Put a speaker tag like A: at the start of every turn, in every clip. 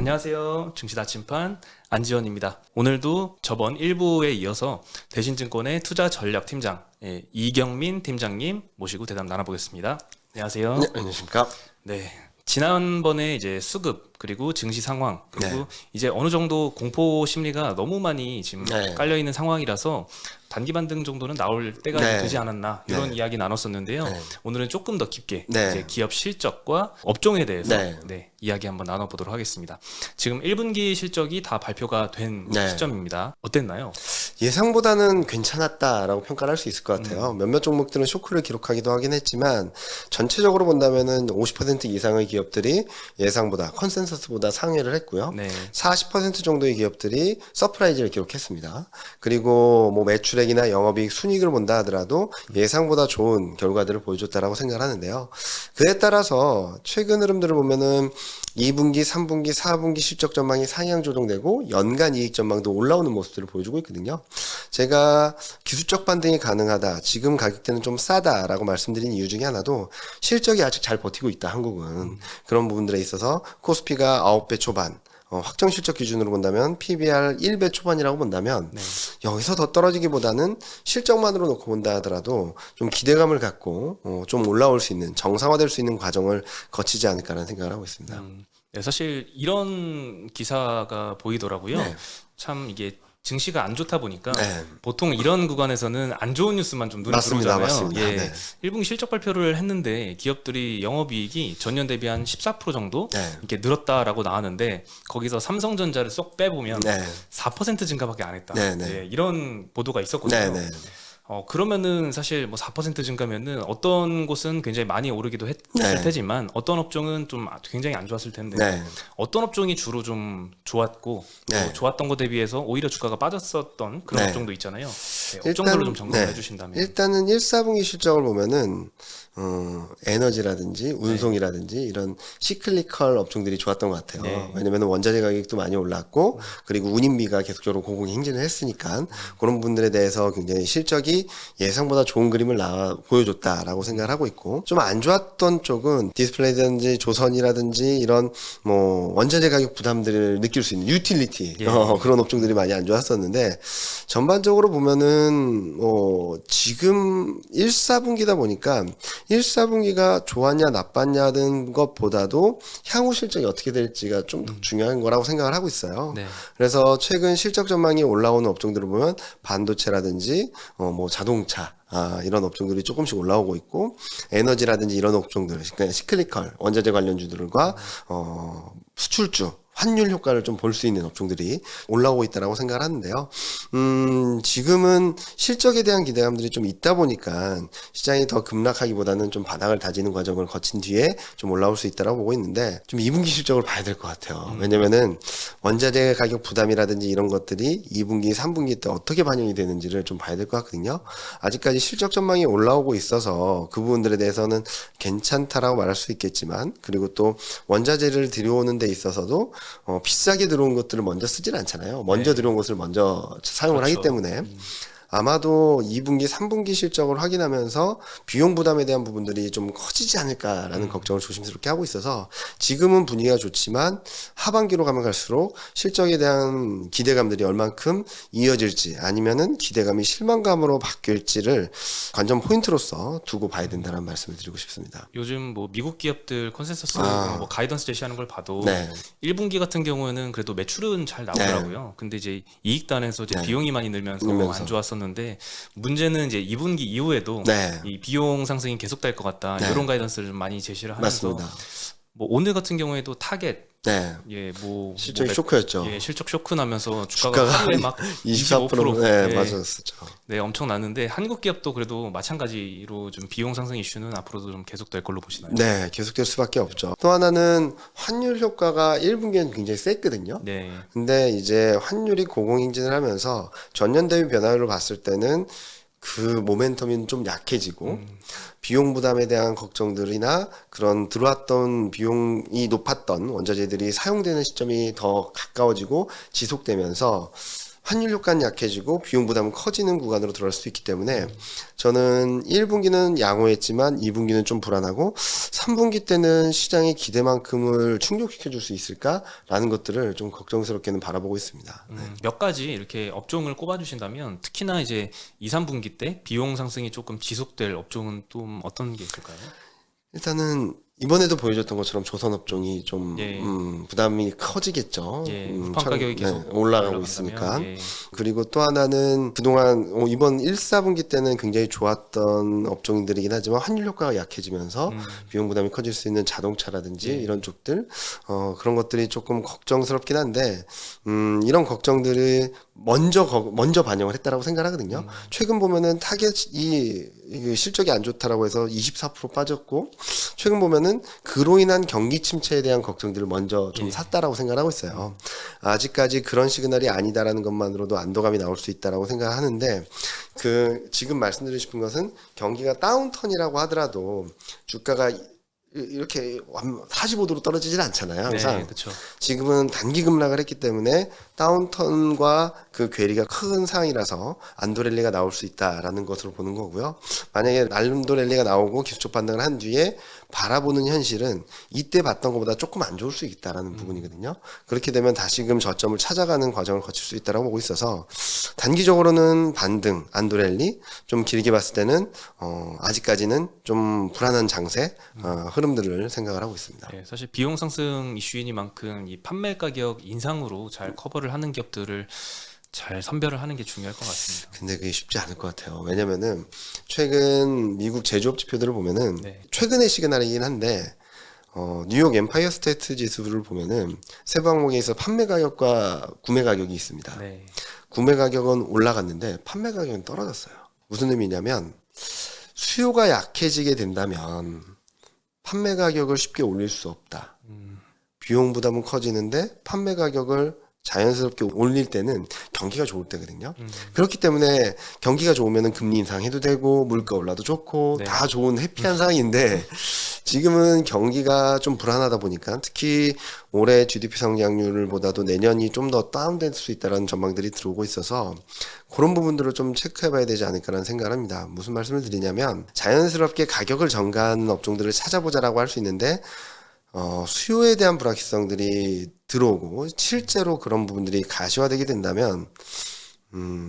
A: 안녕하세요. 증시 나침판 안지원입니다. 오늘도 저번 1부에 이어서 대신증권의 투자전략팀장 이경민 팀장님 모시고 대담 나눠보겠습니다. 안녕하세요.
B: 네, 안녕하십니까.
A: 네. 지난번에 이제 수급 그리고 증시 상황 그리고
B: 네.
A: 이제 어느 정도 공포 심리가 너무 많이 지금
B: 네.
A: 깔려 있는 상황이라서 단기 반등 정도는 나올 때가
B: 네.
A: 되지 않았나 이런
B: 네.
A: 이야기 나눴었는데요.
B: 네.
A: 오늘은 조금 더 깊게
B: 네.
A: 이제 기업 실적과 업종에 대해서
B: 네.
A: 이야기 한번 나눠보도록 하겠습니다. 지금 1분기 실적이 다 발표가 된
B: 네.
A: 시점입니다. 어땠나요?
B: 예상보다는 괜찮았다라고 평가를 할 수 있을 것 같아요. 몇몇 종목들은 쇼크를 기록하기도 하긴 했지만 전체적으로 본다면은 50% 이상의 기업들이 예상보다 컨센서스보다 상회를 했고요.
A: 네.
B: 40% 정도의 기업들이 서프라이즈를 기록했습니다. 그리고 뭐 매출액이나 영업이익 순이익을 본다 하더라도 예상보다 좋은 결과들을 보여줬다라고 생각을 하는데요. 그에 따라서 최근 흐름들을 보면은 2분기, 3분기, 4분기 실적 전망이 상향 조정되고 연간 이익 전망도 올라오는 모습들을 보여주고 있거든요. 제가 기술적 반등이 가능하다, 지금 가격대는 좀 싸다라고 말씀드린 이유 중에 하나도 실적이 아직 잘 버티고 있다, 한국은. 그런 부분들에 있어서 코스피가 9배 초반, 확정 실적 기준으로 본다면 PBR 1배 초반이라고 본다면 여기서 더 떨어지기보다는 실적만으로 놓고 본다 하더라도 좀 기대감을 갖고 좀 올라올 수 있는, 정상화될 수 있는 과정을 거치지 않을까라는 생각을 하고 있습니다.
A: 네, 사실 이런 기사가 보이더라고요.
B: 네.
A: 참 이게 증시가 안 좋다 보니까
B: 네.
A: 보통 이런 구간에서는 안 좋은 뉴스만 좀 눈에
B: 맞습니다.
A: 들어오잖아요.
B: 맞습니다.
A: 예.
B: 네.
A: 1분기 실적 발표를 했는데 기업들이 영업이익이 전년 대비 한 14% 정도
B: 네.
A: 이렇게 늘었다라고 나왔는데 거기서 삼성전자를 쏙 빼보면
B: 네.
A: 4% 증가밖에 안 했다.
B: 네, 네.
A: 예, 이런 보도가 있었거든요.
B: 네, 네.
A: 그러면은 사실 뭐 4% 증가면은 어떤 곳은 굉장히 많이 오르기도 했을
B: 네.
A: 테지만 어떤 업종은 좀 굉장히 안 좋았을 텐데
B: 네.
A: 어떤 업종이 주로 좀 좋았고
B: 네.
A: 또 좋았던 거 대비해서 오히려 주가가 빠졌었던 그런
B: 네.
A: 업종도 있잖아요. 네, 업종별로 좀 점검해 주신다면.
B: 일단은 1, 4분기 실적을 보면은 에너지라든지 운송이라든지 이런 시클리컬 업종들이 좋았던 것 같아요.
A: 네.
B: 왜냐면 원자재 가격도 많이 올랐고 그리고 운임비가 계속적으로 공공이 행진을 했으니까 그런 부분들에 대해서 굉장히 실적이 예상보다 좋은 그림을 보여줬다라고 생각을 하고 있고, 좀 안 좋았던 쪽은 디스플레이라든지 조선이라든지 이런 뭐 원자재 가격 부담들을 느낄 수 있는 유틸리티
A: 예.
B: 그런 업종들이 많이 안 좋았었는데, 전반적으로 보면은 지금 1, 4분기다 보니까 1, 4분기가 좋았냐 나빴냐는 것보다도 향후 실적이 어떻게 될지가 좀 더 중요한 거라고 생각을 하고 있어요.
A: 네.
B: 그래서 최근 실적 전망이 올라오는 업종들을 보면 반도체라든지 뭐 자동차 이런 업종들이 조금씩 올라오고 있고, 에너지라든지 이런 업종들, 그러니까 시클리컬 원자재 관련주들과 수출주 환율 효과를 좀 볼 수 있는 업종들이 올라오고 있다라고 생각을 하는데요. 지금은 실적에 대한 기대감들이 좀 있다 보니까 시장이 더 급락하기보다는 좀 바닥을 다지는 과정을 거친 뒤에 좀 올라올 수 있다라고 보고 있는데, 좀 2분기 실적을 봐야 될 것 같아요. 왜냐면은 원자재 가격 부담이라든지 이런 것들이 2분기, 3분기 때 어떻게 반영이 되는지를 좀 봐야 될 것 같거든요. 아직까지 실적 전망이 올라오고 있어서 그 부분들에 대해서는 괜찮다라고 말할 수 있겠지만, 그리고 또 원자재를 들여오는 데 있어서도 비싸게 들어온 것들을 먼저 쓰질 않잖아요. 먼저 들어온 것을 먼저 사용을 하기 때문에 아마도 2분기, 3분기 실적을 확인하면서 비용 부담에 대한 부분들이 좀 커지지 않을까라는 걱정을 조심스럽게 하고 있어서, 지금은 분위기가 좋지만 하반기로 가면 갈수록 실적에 대한 기대감들이 얼만큼 이어질지 아니면은 기대감이 실망감으로 바뀔지를 관전 포인트로서 두고 봐야 된다는 말씀을 드리고 싶습니다.
A: 요즘 뭐 미국 기업들 컨센서스 뭐 가이던스 제시하는 걸 봐도
B: 네.
A: 1분기 같은 경우에는 그래도 매출은 잘 나오더라고요. 근데 이제 이익단에서 이제 비용이 많이 늘면서 안 좋았었는데, 문제는 이제 2분기 이후에도
B: 네.
A: 이 비용 상승이 계속될 것 같다.
B: 네.
A: 이런 가이던스를 좀 많이 제시를 하면서
B: 맞습니다.
A: 뭐 오늘 같은 경우에도 타겟
B: 네.
A: 뭐
B: 실적이 쇼크였죠.
A: 실적 쇼크 나면서 주가가 하루에 막
B: 24% 네, 맞았었죠.
A: 네, 엄청 났는데 한국 기업도 그래도 마찬가지로 좀 비용 상승 이슈는 앞으로도 좀 계속될 걸로 보시나요?
B: 네, 계속될 수밖에 없죠. 또 하나는 환율 효과가 1분기에는 굉장히 셌거든요.
A: 네.
B: 근데 이제 환율이 고공행진을 하면서 전년 대비 변화율을 봤을 때는 그 모멘텀이 좀 약해지고 비용 부담에 대한 걱정들이나 그런 들어왔던 비용이 높았던 원자재들이 사용되는 시점이 더 가까워지고 지속되면서 환율 효과는 약해지고 비용 부담은 커지는 구간으로 들어갈 수 있기 때문에 저는 1분기는 양호했지만 2분기는 좀 불안하고 3분기 때는 시장의 기대만큼을 충족시켜 줄 수 있을까라는 것들을 좀 걱정스럽게는 바라보고 있습니다.
A: 몇 가지 이렇게 업종을 꼽아주신다면 특히나 이제 2, 3분기 때 비용 상승이 조금 지속될 업종은 또 어떤 게 있을까요?
B: 일단은 이번에도 보여줬던 것처럼 조선업종이 좀
A: 예.
B: 부담이 커지겠죠.
A: 우판 가격이 계속
B: 올라가고
A: 올라간다면,
B: 있으니까.
A: 예.
B: 그리고 또 하나는 그동안 이번 1, 4분기 때는 굉장히 좋았던 업종들이긴 하지만 환율 효과가 약해지면서 비용 부담이 커질 수 있는 자동차라든지
A: 예.
B: 이런 쪽들 그런 것들이 조금 걱정스럽긴 한데 이런 걱정들이 먼저 반영을 했다라고 생각하거든요. 최근 보면은 타겟이 실적이 안 좋다라고 해서 24% 빠졌고 최근 보면은 그로 인한 경기 침체에 대한 걱정들을 먼저 좀 샀다라고 생각하고 있어요. 아직까지 그런 시그널이 아니다라는 것만으로도 안도감이 나올 수 있다라고 생각하는데 지금 말씀드리고 싶은 것은 경기가 다운턴이라고 하더라도 주가가 이렇게 45도로 떨어지질 않잖아요. 항상.
A: 네, 그렇죠.
B: 지금은 단기 급락을 했기 때문에 다운턴과 그 괴리가 큰 상황이라서 안도 랠리가 나올 수 있다라는 것으로 보는 거고요. 만약에 날름도 랠리가 나오고 기술적 반등을 한 뒤에 바라보는 현실은 이때 봤던 것보다 조금 안 좋을 수 있다라는 부분이거든요. 그렇게 되면 다시금 저점을 찾아가는 과정을 거칠 수 있다고 보고 있어서 단기적으로는 반등, 안도 랠리, 좀 길게 봤을 때는 아직까지는 좀 불안한 장세 흐름들을 생각을 하고 있습니다.
A: 네, 사실 비용 상승 이슈이니만큼 이 판매 가격 인상으로 잘 커버를 하는 기업들을 잘 선별을 하는 게 중요할 것 같습니다.
B: 근데 그게 쉽지 않을 것 같아요. 왜냐면은 최근 미국 제조업 지표들을 보면은
A: 네.
B: 최근의 시그널이긴 한데 뉴욕 엠파이어 스테이트 지수를 보면은 세부 항목에 있어 판매 가격과 구매 가격이 있습니다.
A: 네.
B: 구매 가격은 올라갔는데 판매 가격은 떨어졌어요. 무슨 의미냐면 수요가 약해지게 된다면 판매 가격을 쉽게 올릴 수 없다. 비용 부담은 커지는데 판매 가격을 자연스럽게 올릴 때는 경기가 좋을 때거든요. 그렇기 때문에 경기가 좋으면 금리 인상해도 되고 물가 올라도 좋고
A: 네.
B: 다 좋은 해피한 상황인데 지금은 경기가 좀 불안하다 보니까 특히 올해 GDP 성장률을 보다도 내년이 좀 더 다운될 수 있다는 전망들이 들어오고 있어서 그런 부분들을 좀 체크해봐야 되지 않을까라는 생각을 합니다. 무슨 말씀을 드리냐면 자연스럽게 가격을 전가하는 업종들을 찾아보자라고 할 수 있는데 수요에 대한 불확실성들이 들어오고 실제로 그런 부분들이 가시화되게 된다면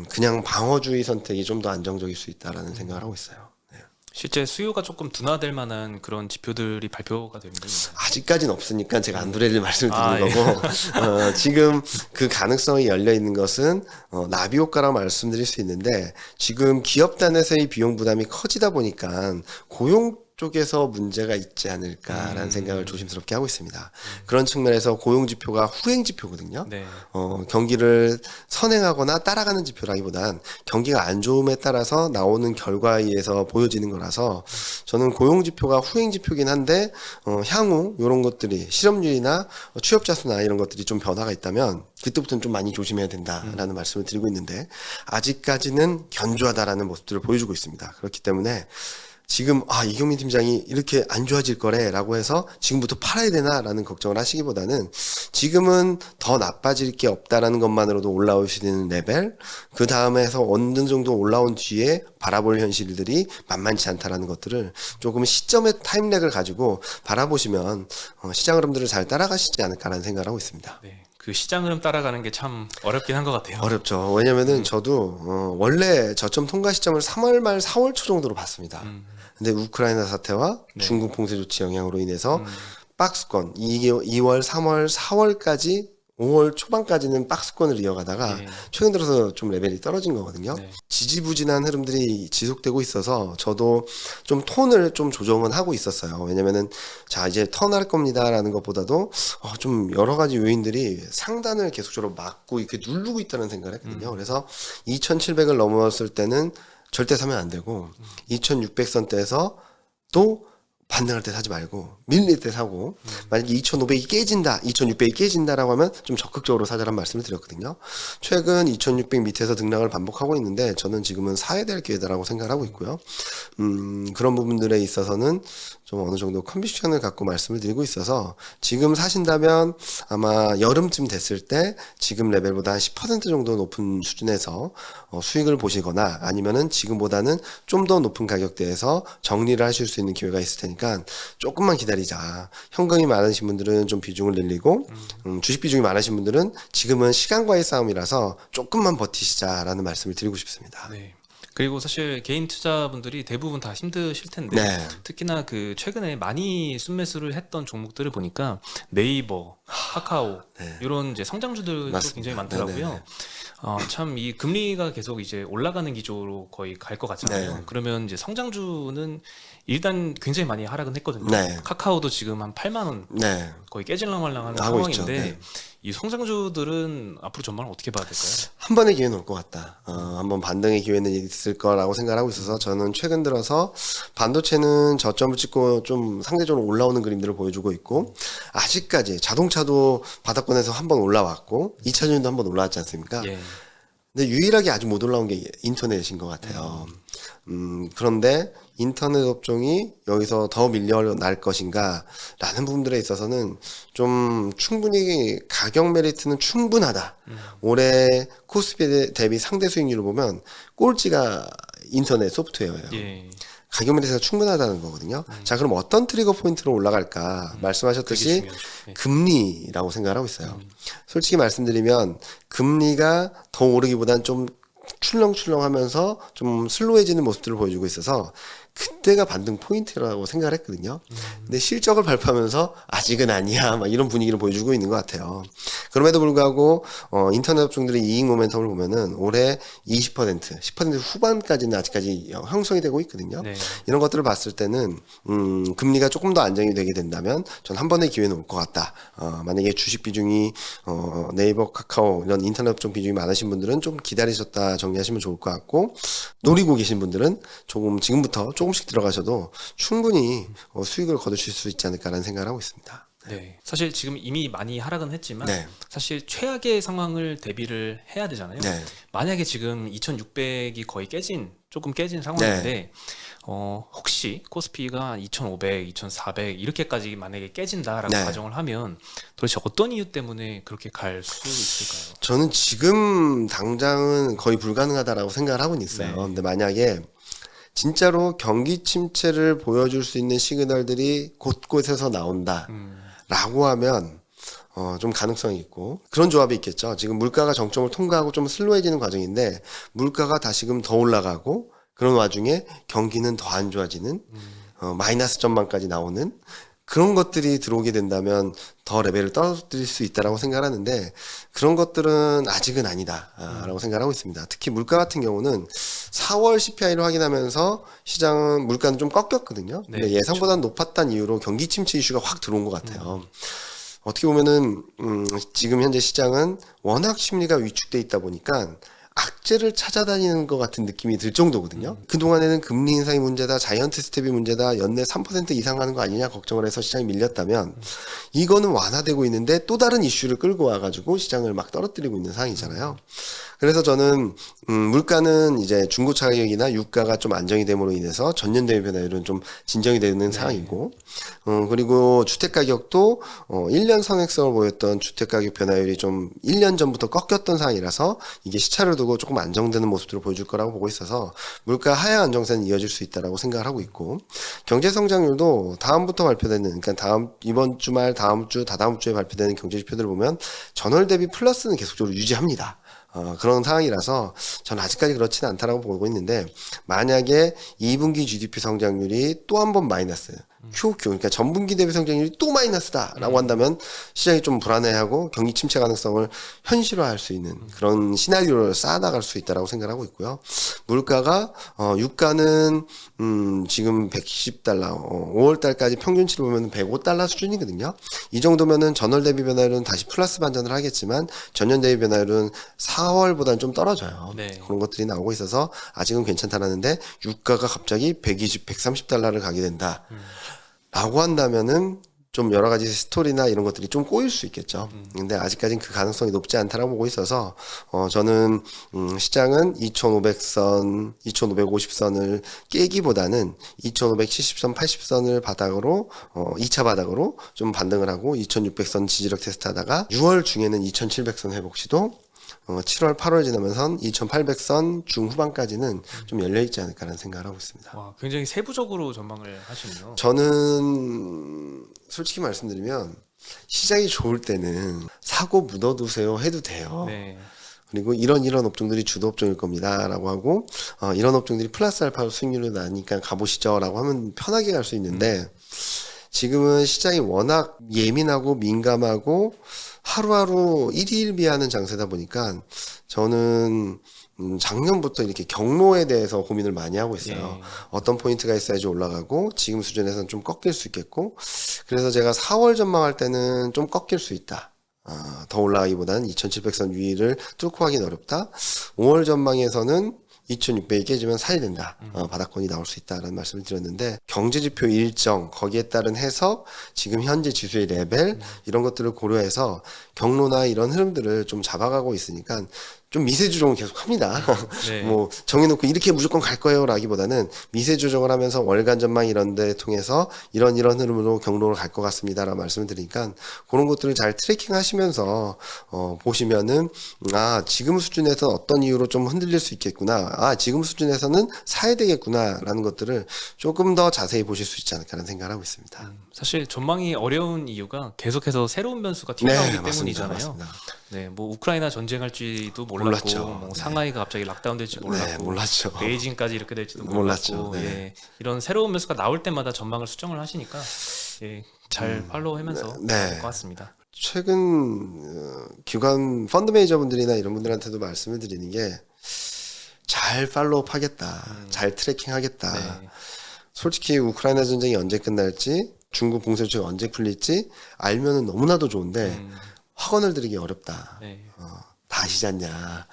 B: 그냥 방어주의 선택이 좀 더 안정적일 수 있다라는 생각을 하고 있어요. 네.
A: 실제 수요가 조금 둔화될 만한 그런 지표들이 발표가 됩니다.
B: 아직까지는 없으니까 제가 안도렐리 말씀을 드리는
A: 예.
B: 거고 지금 그 가능성이 열려 있는 것은 나비 효과라고 말씀드릴 수 있는데 지금 기업 단에서의 비용 부담이 커지다 보니까 고용 쪽에서 문제가 있지 않을까라는 생각을 조심스럽게 하고 있습니다. 그런 측면에서 고용 지표가 후행 지표거든요.
A: 네.
B: 경기를 선행하거나 따라가는 지표라기보단 경기가 안 좋음에 따라서 나오는 결과에 의해서 보여지는 거라서 저는 고용 지표가 후행 지표긴 한데 향후 이런 것들이 실업률이나 취업자 수나 이런 것들이 좀 변화가 있다면 그때부터는 좀 많이 조심해야 된다라는 말씀을 드리고 있는데 아직까지는 견조하다라는 모습들을 보여주고 있습니다. 그렇기 때문에 지금 이경민 팀장이 이렇게 안 좋아질 거래라고 해서 지금부터 팔아야 되나라는 걱정을 하시기보다는 지금은 더 나빠질 게 없다라는 것만으로도 올라오시는 레벨 그 다음에서 어느 정도 올라온 뒤에 바라볼 현실들이 만만치 않다라는 것들을 조금 시점의 타임렉을 가지고 바라보시면 시장 흐름들을 잘 따라가시지 않을까라는 생각을 하고 있습니다.
A: 네. 그 시장 흐름 따라가는 게 참 어렵긴 한 것 같아요.
B: 어렵죠. 왜냐면은 저도 원래 저점 통과 시점을 3월 말 4월 초 정도로 봤습니다. 근데 우크라이나 사태와
A: 네.
B: 중국 봉쇄 조치 영향으로 인해서 박스권 2월, 3월, 4월까지 5월 초반까지는 박스권을 이어가다가
A: 네.
B: 최근 들어서 좀 레벨이 떨어진 거거든요.
A: 네.
B: 지지부진한 흐름들이 지속되고 있어서 저도 좀 톤을 좀 조정은 하고 있었어요. 왜냐면은 자 이제 턴할 겁니다라는 것보다도 좀 여러 가지 요인들이 상단을 계속적으로 막고 이렇게 누르고 있다는 생각을 했거든요. 그래서 2,700을 넘었을 때는 절대 사면 안 되고 2,600선대에서 또 반등할 때 사지 말고 밀릴 때 사고 만약에 2,500이 깨진다, 2,600이 깨진다라고 하면 좀 적극적으로 사자란 말씀을 드렸거든요. 최근 2,600 밑에서 등락을 반복하고 있는데 저는 지금은 사야 될 기회다라고 생각하고 있고요. 그런 부분들에 있어서는 좀 어느 정도 컨비션을 갖고 말씀을 드리고 있어서 지금 사신다면 아마 여름쯤 됐을 때 지금 레벨보다 한 10% 정도 높은 수준에서 수익을 보시거나 아니면은 지금보다는 좀 더 높은 가격대에서 정리를 하실 수 있는 기회가 있을 테니까 조금만 기다리자. 현금이 많으신 분들은 좀 비중을 늘리고 주식 비중이 많으신 분들은 지금은 시간과의 싸움이라서 조금만 버티시자라는 말씀을 드리고 싶습니다.
A: 네. 그리고 사실 개인 투자분들이 대부분 다 힘드실 텐데
B: 네.
A: 특히나 그 최근에 많이 순매수를 했던 종목들을 보니까 네이버, 카카오
B: 네.
A: 이런 이제 성장주들도
B: 맞습니다.
A: 굉장히 많더라고요.
B: 네네네.
A: 참 이 금리가 계속 이제 올라가는 기조로 거의 갈 것 같잖아요.
B: 네.
A: 그러면 이제 성장주는 일단 굉장히 많이 하락은 했거든요.
B: 네.
A: 카카오도 지금 한 8만 원
B: 네.
A: 거의 깨질랑말랑하는
B: 하고
A: 상황인데
B: 있죠. 네.
A: 이 성장주들은 앞으로 전망을 어떻게 봐야 될까요?
B: 한 번의 기회는 올 것 같다. 한번 반등의 기회는 있을 거라고 생각을 하고 있어서 저는 최근 들어서 반도체는 저점을 찍고 좀 상대적으로 올라오는 그림들을 보여주고 있고 아직까지 자동차도 바닥권에서 한 번 올라왔고 2차전도 한 번 올라왔지 않습니까?
A: 예.
B: 근데 유일하게 아직 못 올라온 게 인터넷인 것 같아요. 그런데 인터넷 업종이 여기서 더 밀려날 것인가 라는 부분들에 있어서는 좀 충분히 가격 메리트는 충분하다. 올해 코스피 대비 상대 수익률을 보면 꼴찌가 인터넷 소프트웨어예요.
A: 예.
B: 가격 메리트가 충분하다는 거거든요. 자, 그럼 어떤 트리거 포인트로 올라갈까?
A: 그게
B: 말씀하셨듯이
A: 중요하죠. 예.
B: 금리라고 생각을 하고 있어요. 솔직히 말씀드리면 금리가 더 오르기보단 좀 출렁출렁하면서 좀 슬로해지는 모습들을 보여주고 있어서 그때가 반등 포인트라고 생각을 했거든요. 근데 실적을 발표하면서 아직은 아니야 막 이런 분위기를 보여주고 있는 것 같아요. 그럼에도 불구하고 인터넷 업종들의 이익 모멘텀을 보면은 올해 20%, 10% 후반까지는 아직까지 형성이 되고 있거든요.
A: 네.
B: 이런 것들을 봤을 때는 금리가 조금 더 안정이 되게 된다면 전 한 번의 기회는 올 것 같다. 만약에 주식 비중이 네이버, 카카오 이런 인터넷 업종 비중이 많으신 분들은 좀 기다리셨다 정리하시면 좋을 것 같고 노리고 계신 분들은 조금 지금부터 조금씩 들어가셔도 충분히 수익을 거두실 수 있지 않을까라는 생각을 하고 있습니다.
A: 네. 사실 지금 이미 많이 하락은 했지만
B: 네.
A: 사실 최악의 상황을 대비를 해야 되잖아요.
B: 네.
A: 만약에 지금 2,600이 거의 조금 깨진 상황인데
B: 네.
A: 혹시 코스피가 2,500, 2,400 이렇게까지 만약에 깨진다라고
B: 네.
A: 가정을 하면 도대체 어떤 이유 때문에 그렇게 갈 수 있을까요?
B: 저는 지금 당장은 거의 불가능하다라고 생각을 하고는 있어요.
A: 네.
B: 근데 만약에 진짜로 경기 침체를 보여줄 수 있는 시그널들이 곳곳에서 나온다라고 하면 좀 가능성이 있고 그런 조합이 있겠죠. 지금 물가가 정점을 통과하고 좀 슬로해지는 과정인데 물가가 다시금 더 올라가고 그런 와중에 경기는 더 안 좋아지는 마이너스 전망까지 나오는 그런 것들이 들어오게 된다면 더 레벨을 떨어뜨릴 수 있다라고 생각하는데 그런 것들은 아직은 아니다라고 생각하고 있습니다. 특히 물가 같은 경우는 4월 CPI를 확인하면서 시장은 물가는 좀 꺾였거든요. 근데
A: 네,
B: 예상보다 높았다는 이유로 경기 침체 이슈가 확 들어온 것 같아요. 어떻게 보면은 지금 현재 시장은 워낙 심리가 위축돼 있다 보니까 악재를 찾아다니는 것 같은 느낌이 들 정도거든요. 그동안에는 금리 인상이 문제다, 자이언트 스텝이 문제다, 연내 3% 이상 하는 거 아니냐 걱정을 해서 시장이 밀렸다면 이거는 완화되고 있는데 또 다른 이슈를 끌고 와가지고 시장을 막 떨어뜨리고 있는 상황이잖아요. 그래서 저는 물가는 이제 중고차 가격이나 유가가 좀 안정이 됨으로 인해서 전년 대비 변화율은 좀 진정이 되는 상황이고 그리고 주택 가격도 1년 선행성을 보였던 주택 가격 변화율이 좀 1년 전부터 꺾였던 상황이라서 이게 시차를 두고 조금 안정되는 모습들을 보여줄 거라고 보고 있어서 물가 하향 안정세는 이어질 수 있다라고 생각을 하고 있고 경제 성장률도 다음부터 발표되는 그러니까 이번 주말 다음 주 다다음 주에 발표되는 경제 지표들을 보면 전월 대비 플러스는 계속적으로 유지합니다. 그런 상황이라서 저는 아직까지 그렇지는 않다라고 보고 있는데 만약에 2분기 GDP 성장률이 또 한 번 마이너스 QOQ 그러니까 전분기 대비 성장률이 또 마이너스다라고 한다면 시장이 좀 불안해하고 경기 침체 가능성을 현실화할 수 있는 그런 시나리오를 쌓아나갈 수 있다라고 생각하고 있고요. 물가가 유가는 지금 110달러 5월 달까지 평균치를 보면 105달러 수준이거든요. 이 정도면은 전월 대비 변화율은 다시 플러스 반전을 하겠지만 전년 대비 변화율은 4월보다는 좀 떨어져요.
A: 네.
B: 그런 것들이 나오고 있어서 아직은 괜찮다라는데 유가가 갑자기 120, 130달러를 가게 된다. 라고 한다면은 좀 여러 가지 스토리나 이런 것들이 좀 꼬일 수 있겠죠. 근데 아직까지는 그 가능성이 높지 않다라고 보고 있어서, 저는, 시장은 2500선, 2550선을 깨기보다는 2570선, 80선을 바닥으로, 2차 바닥으로 좀 반등을 하고 2600선 지지력 테스트 하다가 6월 중에는 2700선 회복 시도, 7월, 8월 지나면서 2800선 중후반까지는 좀 열려있지 않을까라는 생각을 하고 있습니다.
A: 와, 굉장히 세부적으로 전망을 하시네요.
B: 저는 솔직히 말씀드리면 시장이 좋을 때는 사고 묻어두세요 해도 돼요.
A: 네.
B: 그리고 이런 업종들이 주도 업종일 겁니다 라고 하고 이런 업종들이 플러스 알파 수익률이 나니까 가보시죠 라고 하면 편하게 갈 수 있는데 지금은 시장이 워낙 예민하고 민감하고 하루하루 일희일비하는 장세다 보니까 저는 작년부터 이렇게 경로에 대해서 고민을 많이 하고 있어요.
A: 예.
B: 어떤 포인트가 있어야지 올라가고 지금 수준에서는 좀 꺾일 수 있겠고 그래서 제가 4월 전망할 때는 좀 꺾일 수 있다. 더 올라가기보다는 2700선 위를 뚫고 하긴 어렵다. 5월 전망에서는 2600이 깨지면 사야 된다. 바닥권이 나올 수 있다라는 말씀을 드렸는데 경제지표 일정 거기에 따른 해석 지금 현재 지수의 레벨 이런 것들을 고려해서 경로나 이런 흐름들을 좀 잡아가고 있으니까 좀 미세 조정을 계속 합니다.
A: 네.
B: 뭐 정해놓고 이렇게 무조건 갈 거예요 라기보다는 미세 조정을 하면서 월간 전망 이런 데 통해서 이런 흐름으로 경로를 갈 것 같습니다 라는 말씀을 드리니까 그런 것들을 잘 트래킹 하시면서 보시면은 지금 수준에서 어떤 이유로 좀 흔들릴 수 있겠구나 지금 수준에서는 사야 되겠구나 라는 것들을 조금 더 자세히 보실 수 있지 않을까 라는 생각을 하고 있습니다.
A: 사실 전망이 어려운 이유가 계속해서 새로운 변수가 튀어나오기 때문이잖아요.
B: 맞습니다.
A: 네, 뭐 우크라이나 전쟁할지도 몰랐고,
B: 몰랐죠.
A: 뭐 상하이가 갑자기 락다운될지 몰랐고,
B: 네, 몰랐죠.
A: 베이징까지 이렇게 될지도
B: 몰랐죠.
A: 몰랐고,
B: 네.
A: 예, 이런 새로운 변수가 나올 때마다 전망을 수정을 하시니까 예, 잘 팔로우하면서
B: 네.
A: 될 것 같습니다.
B: 최근 기관 펀드 매니저분들이나 이런 분들한테도 말씀을 드리는 게 잘 팔로우업 하겠다. 잘 트래킹 하겠다.
A: 네.
B: 솔직히 우크라이나 전쟁이 언제 끝날지 중국 봉쇄 조치가 언제 풀릴지 알면은 너무나도 좋은데 확언을 드리기 어렵다.
A: 네.
B: 다 아시지 않냐.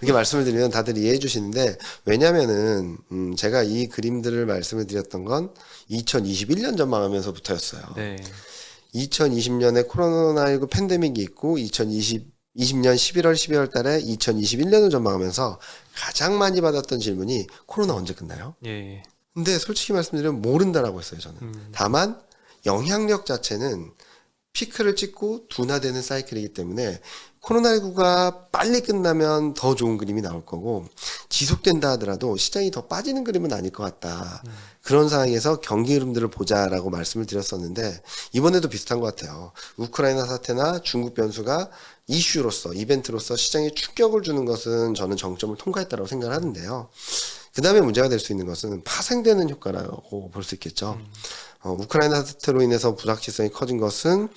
B: 이렇게 말씀을 드리면 다들 이해해 주시는데 왜냐면은 제가 이 그림들을 말씀을 드렸던 건 2021년 전망하면서부터였어요.
A: 네.
B: 2020년에 코로나19 팬데믹이 있고 2020년 11월 12월 달에 2021년을 전망하면서 가장 많이 받았던 질문이 코로나 언제 끝나요?
A: 예.
B: 근데 솔직히 말씀드리면 모른다라고 했어요, 저는. 다만 영향력 자체는 피크를 찍고 둔화되는 사이클이기 때문에 코로나19가 빨리 끝나면 더 좋은 그림이 나올 거고 지속된다 하더라도 시장이 더 빠지는 그림은 아닐 것 같다. 그런 상황에서 경기 흐름들을 보자라고 말씀을 드렸었는데 이번에도 비슷한 것 같아요. 우크라이나 사태나 중국 변수가 이슈로서 이벤트로서 시장에 충격을 주는 것은 저는 정점을 통과했다고 생각을 하는데요. 그 다음에 문제가 될 수 있는 것은 파생되는 효과라고 볼 수 있겠죠. 우크라이나 사태로 인해서 불확실성이 커진 것은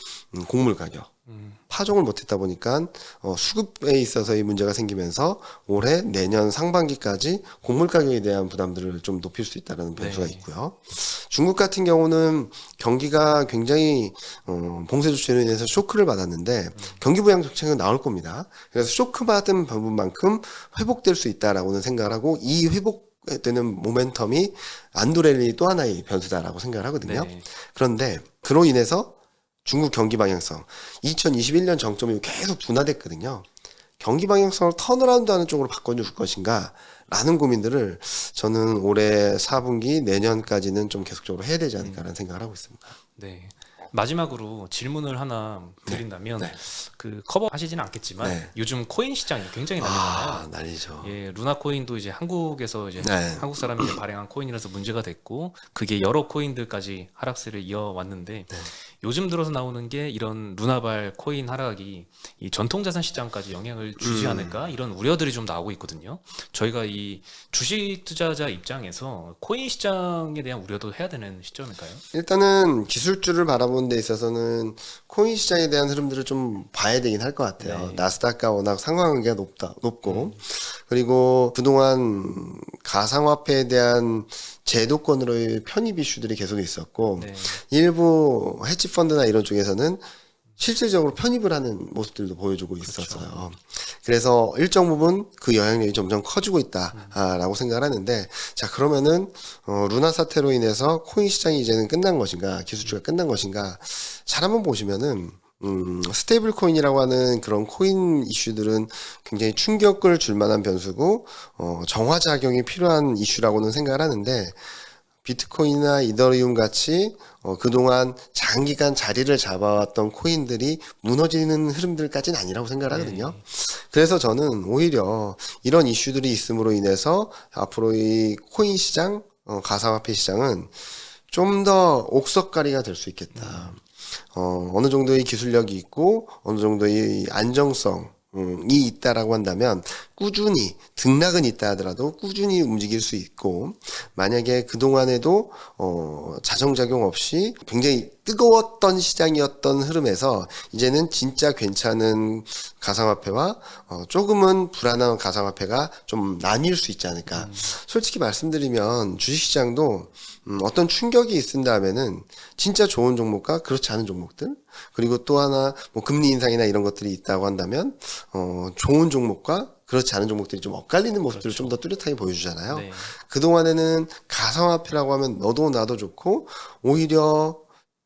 B: 곡물 가격. 파종을 못했다 보니까 수급에 있어서의 문제가 생기면서 올해 내년 상반기까지 곡물 가격에 대한 부담들을 좀 높일 수 있다는 변수가
A: 네.
B: 있고요. 중국 같은 경우는 경기가 굉장히 봉쇄 조치로 인해서 쇼크를 받았는데 경기 부양 정책은 나올 겁니다. 그래서 쇼크 받은 부분만큼 회복될 수 있다라고는 생각을 하고 이 회복되는 모멘텀이 안도랠리 또 하나의 변수다라고 생각을 하거든요.
A: 네.
B: 그런데 그로 인해서 중국 경기 방향성 2021년 정점이 계속 둔화됐거든요. 경기 방향성을 턴어라운드하는 쪽으로 바꿔줄 것인가 라는 고민들을 저는 올해 4분기 내년까지는 좀 계속적으로 해야 되지 않을까라는 생각을 하고 있습니다.
A: 네. 마지막으로 질문을 하나 드린다면
B: 네.
A: 그 커버하시지는 않겠지만
B: 네.
A: 요즘 코인 시장이 굉장히 난리잖아요.
B: 난리죠.
A: 예, 루나 코인도 이제 한국에서 이제
B: 네.
A: 한국 사람이 이제 발행한 코인이라서 문제가 됐고 그게 여러 코인들까지 하락세를 이어왔는데 요즘 들어서 나오는 게 이런 루나발 코인 하락이 이 전통자산 시장까지 영향을 주지 않을까 이런 우려들이 좀 나오고 있거든요. 저희가 이 주식 투자자 입장에서 코인 시장에 대한 우려도 해야 되는 시점일까요?
B: 일단은 기술주를 바라보는 데 있어서는 코인 시장에 대한 흐름들을 좀 봐야 되긴 할 것 같아요.
A: 네.
B: 나스닥과 워낙 상관관계가 높고 그리고 그동안 가상화폐에 대한 제도권으로의 편입 이슈들이 계속 있었고
A: 네.
B: 일부 헤지펀드나 이런 쪽에서는 실질적으로 편입을 하는 모습들도 보여주고 있었어요. 그래서 일정 부분 그 영향력이 점점 커지고 있다라고 생각을 하는데, 자, 그러면은 루나 사태로 인해서 코인 시장이 이제는 끝난 것인가, 기술주가 끝난 것인가, 잘 한번 보시면은 스테이블 코인이라고 하는 그런 코인 이슈들은 굉장히 충격을 줄 만한 변수고, 정화작용이 필요한 이슈라고는 생각을 하는데, 비트코인이나 이더리움 같이 그동안 장기간 자리를 잡아왔던 코인들이 무너지는 흐름들까지는 아니라고 생각을 하거든요. 그래서 저는 오히려 이런 이슈들이 있음으로 인해서 앞으로 이 코인 시장, 가상화폐 시장은 좀 더 옥석가리가 될 수 있겠다. 어느 정도의 기술력이 있고 어느 정도의 안정성이 있다라고 한다면 꾸준히 등락은 있다 하더라도 꾸준히 움직일 수 있고, 만약에 그동안에도 자정작용 없이 굉장히 뜨거웠던 시장이었던 흐름에서 이제는 진짜 괜찮은 가상화폐와 조금은 불안한 가상화폐가 좀 나뉠 수 있지 않을까. 솔직히 말씀드리면 주식시장도 어떤 충격이 있은 다음에는 진짜 좋은 종목과 그렇지 않은 종목들, 그리고 또 하나 뭐 금리 인상이나 이런 것들이 있다고 한다면 좋은 종목과 그렇지 않은 종목들이 좀 엇갈리는 모습들을 좀 더 뚜렷하게 보여주잖아요.
A: 네.
B: 그동안에는 가상화폐라고 하면 너도 나도 좋고, 오히려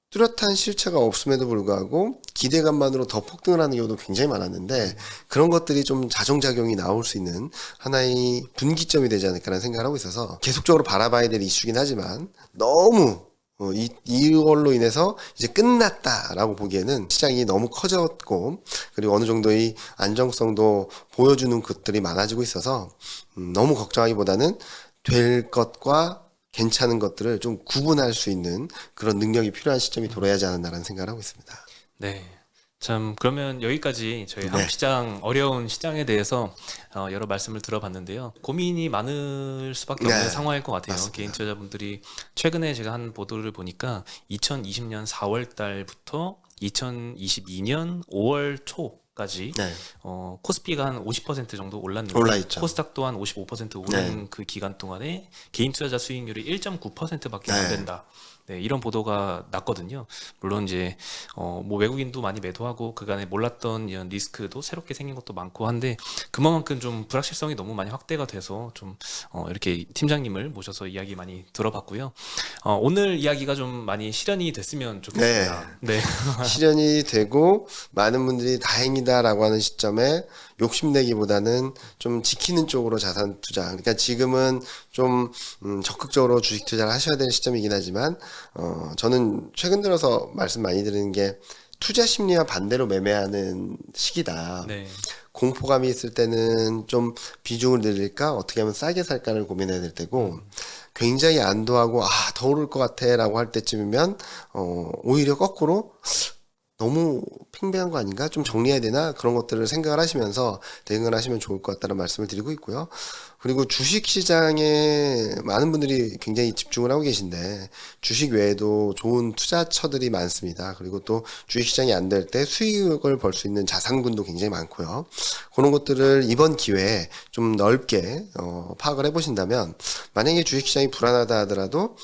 B: 뚜렷한 실체가 없음에도 불구하고 기대감만으로 더 폭등을 하는 경우도 굉장히 많았는데, 그런 것들이 좀 자정작용이 나올 수 있는 하나의 분기점이 되지 않을까라는 생각을 하고 있어서 계속적으로 바라봐야 될 이슈긴 하지만, 너무 이걸로 인해서 이제 끝났다라고 보기에는 시장이 너무 커졌고, 그리고 어느 정도의 안정성도 보여주는 것들이 많아지고 있어서 너무 걱정하기보다는 될 것과 괜찮은 것들을 좀 구분할 수 있는 그런 능력이 필요한 시점이 돌아야 하지 않았나라는 생각을 하고 있습니다.
A: 네. 참, 그러면 여기까지 저희
B: 네.
A: 한국 시장, 어려운 시장에 대해서 여러 말씀을 들어봤는데요. 고민이 많을 수밖에 없는
B: 네.
A: 상황일 것 같아요.
B: 맞습니다.
A: 개인 투자자분들이 최근에 제가 한 보도를 보니까 2020년 4월 달부터 2022년 5월 초까지
B: 네.
A: 코스피가 한 50% 정도 올랐는데
B: 올라있죠.
A: 코스닥 또한 55% 오른 그 기간 동안에 개인 투자자 수익률이 1.9%밖에 안
B: 네.
A: 된다. 네, 이런 보도가 났거든요. 물론 이제 뭐 외국인도 많이 매도하고 그간에 몰랐던 이런 리스크도 새롭게 생긴 것도 많고 한데, 그만큼 좀 불확실성이 너무 많이 확대가 돼서 좀 이렇게 팀장님을 모셔서 이야기 많이 들어봤고요. 오늘 이야기가 좀 많이 실현이 됐으면 좋겠습니다. 네.
B: 실현이 되고 많은 분들이 다행이다라고 하는 시점에 욕심내기보다는 좀 지키는 쪽으로 자산 투자. 그러니까 지금은 좀 적극적으로 주식 투자를 하셔야 될 시점이긴 하지만, 저는 최근 들어서 말씀 많이 드리는 게 투자 심리와 반대로 매매하는 시기다.
A: 네.
B: 공포감이 있을 때는 좀 비중을 늘릴까, 어떻게 하면 싸게 살까를 고민해야 될 때고, 굉장히 안도하고 더 오를 것 같아라고 할 때쯤이면 오히려 거꾸로 너무 팽배한 거 아닌가? 좀 정리해야 되나? 그런 것들을 생각을 하시면서 대응을 하시면 좋을 것 같다는 말씀을 드리고 있고요. 그리고 주식 시장에 많은 분들이 굉장히 집중을 하고 계신데, 주식 외에도 좋은 투자처들이 많습니다. 그리고 또 주식 시장이 안 될 때 수익을 벌 수 있는 자산군도 굉장히 많고요. 그런 것들을 이번 기회에 좀 넓게 파악을 해보신다면, 만약에 주식 시장이 불안하다 하더라도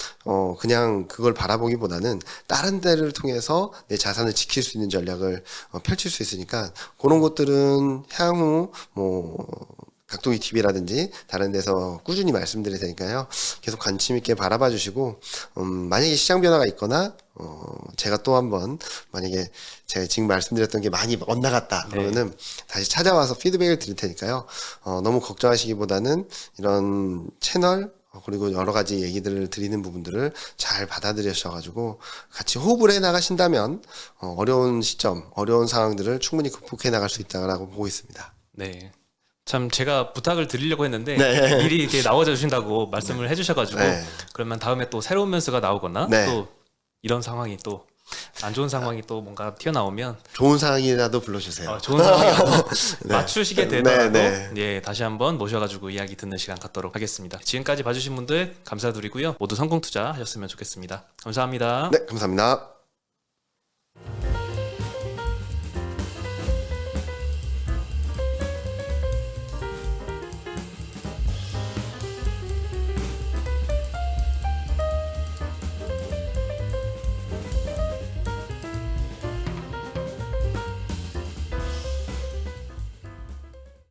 B: 그냥 그걸 바라보기보다는 다른 데를 통해서 내 자산을 지킬 수 있는 전략을 펼칠 수 있으니까, 그런 것들은 향후 각도기 TV라든지 다른 데서 꾸준히 말씀드릴 테니까요. 계속 관심 있게 바라봐 주시고, 만약에 시장 변화가 있거나, 제가 또 한번, 만약에 제가 지금 말씀드렸던 게 많이 엇나갔다. 그러면은 다시 찾아와서 피드백을 드릴 테니까요. 너무 걱정하시기보다는 이런 채널, 그리고 여러 가지 얘기들을 드리는 부분들을 잘 받아들여셔가지고 같이 호흡을 해 나가신다면, 어려운 시점, 어려운 상황들을 충분히 극복해 나갈 수 있다고 보고 있습니다.
A: 네. 참 제가 부탁을 드리려고 했는데
B: 네.
A: 미리 이렇게 나와줘 주신다고 말씀을 해주셔가지고
B: 네.
A: 그러면 다음에 또 새로운 변수가 나오거나
B: 네.
A: 또 이런 상황이 또 안 좋은 상황이 또 뭔가 튀어나오면
B: 좋은 상황이라도 불러주세요.
A: 좋은 상황이 맞추시게 되더라도
B: 네.
A: 예, 다시 한번 모셔가지고 이야기 듣는 시간 갖도록 하겠습니다. 지금까지 봐주신 분들 감사드리고요. 모두 성공 투자 하셨으면 좋겠습니다. 감사합니다.
B: 네, 감사합니다.